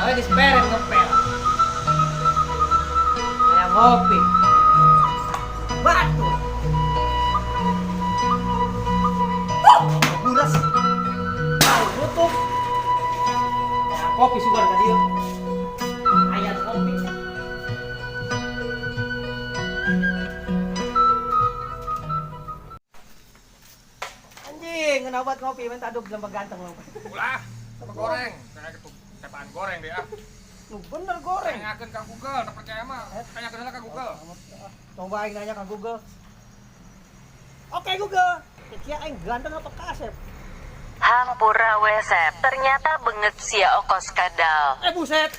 Awalnya disperem ngepel. Kayak ngopi. Batu. Buras. Tutup. Kayak kopi sugar tadi. Ayam kopi. Anjing, kenapa kopi minta aduk sama ganteng lo. Ulah, sama goreng. Kayak gitu, tepaan goreng deh ah. Lu bener goreng. Tanyakeun ka Google, tak percaya mah. Tanyakeun heula ka Google. Coba aing nanya ke Google. Oke Google. Kia aing ganteng apa kasep? Hampura wesep, ternyata benget sia okos kadal. Buset.